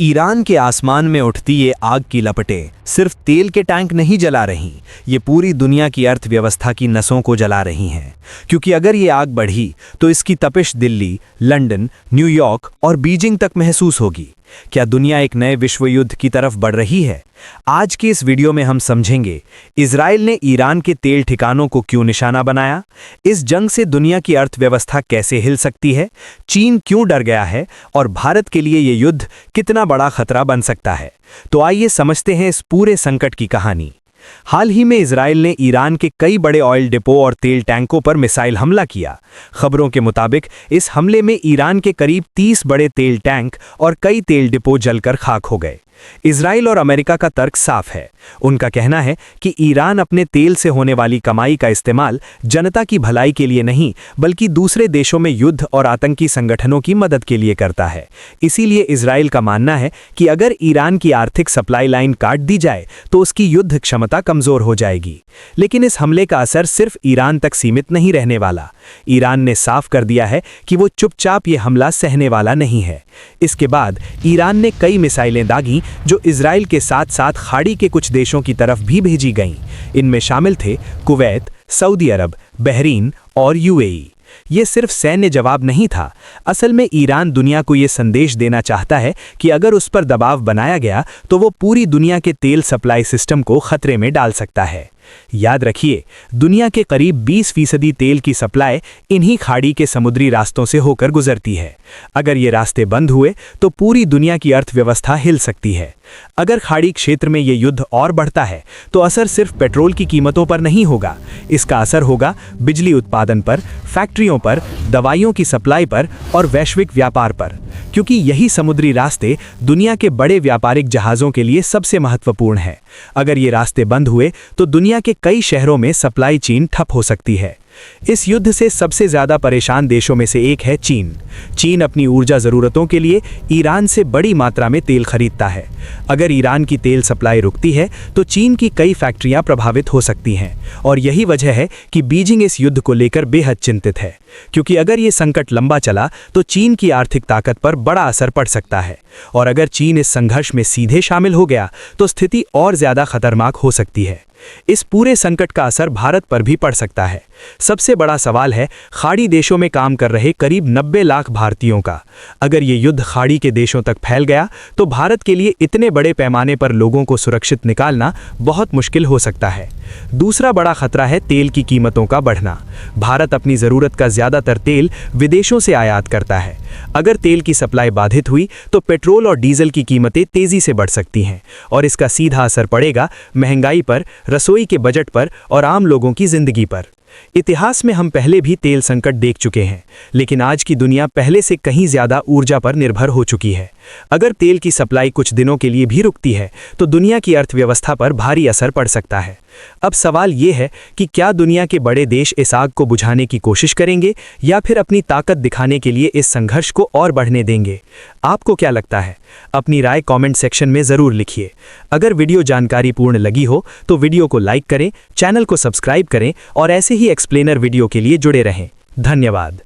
Iran के आसमान में उठती ये आग की लपटें सिर्फ तेल के टैंक नहीं जला रहीं, ये पूरी दुनिया की अर्थव्यवस्था की नसों को जला रही हैं। क्योंकि अगर ये आग बढ़ी तो इसकी तपिश दिल्ली, लंदन, न्यूयॉर्क और बीजिंग तक महसूस होगी। क्या दुनिया एक नए विश्व युद्ध की तरफ बढ़ रही है? आज के इस वीडियो में हम समझेंगे इजराइल ने ईरान के तेल ठिकानों को क्यों निशाना बनाया, इस जंग से दुनिया की अर्थव्यवस्था कैसे हिल सकती है, चीन क्यों डर गया है और भारत के लिए ये युद्ध कितना बड़ा खतरा बन सकता है। तो आइए समझते हैं इस पूरे संकट की कहानी। हाल ही में इजराइल ने ईरान के कई बड़े ऑयल डिपो और तेल टैंकों पर मिसाइल हमला किया। खबरों के मुताबिक इस हमले में ईरान के करीब 30 बड़े तेल टैंक और कई तेल डिपो जलकर खाक हो गए। इजराइल और अमेरिका का तर्क साफ है। उनका कहना है कि ईरान अपने तेल से होने वाली कमाई का इस्तेमाल जनता की भलाई के लिए नहीं, बल्कि दूसरे देशों में युद्ध और आतंकी संगठनों की मदद के लिए करता है। इसीलिए इजराइल का मानना है कि अगर ईरान की आर्थिक सप्लाई लाइन काट दी जाए तो उसकी युद्ध क्षमता कमजोर हो जाएगी। लेकिन इस हमले का असर सिर्फ ईरान तक सीमित नहीं रहने वाला। ईरान ने साफ कर दिया है कि वो चुपचाप ये हमला सहने वाला नहीं है। इसके बाद ईरान ने कई मिसाइलें दागी जो इजराइल के साथ साथ खाड़ी के कुछ देशों की तरफ भी भेजी गईं। इनमें शामिल थे कुवैत, सऊदी अरब, बहरीन और यूएई। ये सिर्फ सैन्य जवाब नहीं था। असल में ईरान दुनिया को ये संदेश देना चाहता है कि अगर उस पर दबाव बनाया गया तो वो पूरी दुनिया के तेल सप्लाई सिस्टम को खतरे में डाल सकता है। याद रखिए, दुनिया के करीब 20% तेल की सप्लाई इन्हीं खाड़ी के समुद्री रास्तों से होकर गुजरती है। अगर ये रास्ते बंद हुए तो पूरी दुनिया की अर्थव्यवस्था हिल सकती है। अगर खाड़ी क्षेत्र में ये युद्ध और बढ़ता है तो असर सिर्फ पेट्रोल की कीमतों पर नहीं होगा, इसका असर होगा बिजली उत्पादन पर, फैक्ट्रियों पर, दवाइयों की सप्लाई पर और वैश्विक व्यापार पर। क्योंकि यही समुद्री रास्ते दुनिया के बड़े व्यापारिक जहाज़ों के लिए सबसे महत्वपूर्ण है। अगर ये रास्ते बंद हुए तो दुनिया के कई शहरों में सप्लाई चेन ठप हो सकती है। इस युद्ध से सबसे ज्यादा परेशान देशों में से एक है चीन। चीन अपनी ऊर्जा जरूरतों के लिए ईरान से बड़ी मात्रा में तेल खरीदता है। अगर ईरान की तेल सप्लाई रुकती है तो चीन की कई फैक्ट्रियां प्रभावित हो सकती हैं और यही वजह है कि बीजिंग इस युद्ध को लेकर बेहद चिंतित है। क्योंकि अगर ये संकट लंबा चला तो चीन की आर्थिक ताकत पर बड़ा असर पड़ सकता है और अगर चीन इस संघर्ष में सीधे शामिल हो गया तो स्थिति और ज्यादा खतरनाक हो सकती है। इस पूरे संकट का असर भारत पर भी पड़ सकता है। सबसे बड़ा सवाल है खाड़ी देशों में काम कर रहे करीब 90 लाख भारतीयों का। अगर ये युद्ध खाड़ी के देशों तक फैल गया तो भारत के लिए इतने बड़े पैमाने पर लोगों को सुरक्षित निकालना बहुत मुश्किल हो सकता है। दूसरा बड़ा खतरा है तेल की कीमतों का बढ़ना। भारत अपनी जरूरत का ज्यादातर तेल विदेशों से आयात करता है। अगर तेल की सप्लाई बाधित हुई तो पेट्रोल और डीजल की कीमतें तेजी से बढ़ सकती हैं और इसका सीधा असर पड़ेगा महंगाई पर, रसोई के बजट पर और आम लोगों की जिंदगी पर। इतिहास में हम पहले भी तेल संकट देख चुके हैं, लेकिन आज की दुनिया पहले से कहीं ज्यादा ऊर्जा पर निर्भर हो चुकी है। अगर तेल की सप्लाई कुछ दिनों के लिए भी रुकती है तो दुनिया की अर्थव्यवस्था पर भारी असर पड़ सकता है। अब सवाल ये है कि क्या दुनिया के बड़े देश इस आग को बुझाने की कोशिश करेंगे या फिर अपनी ताकत दिखाने के लिए इस संघर्ष को और बढ़ने देंगे? आपको क्या लगता है? अपनी राय कमेंट सेक्शन में जरूर लिखिए। अगर वीडियो जानकारीपूर्ण लगी हो तो वीडियो को लाइक करें, चैनल को सब्सक्राइब करें और ऐसे ही एक्सप्लेनर वीडियो के लिए जुड़े रहें। धन्यवाद।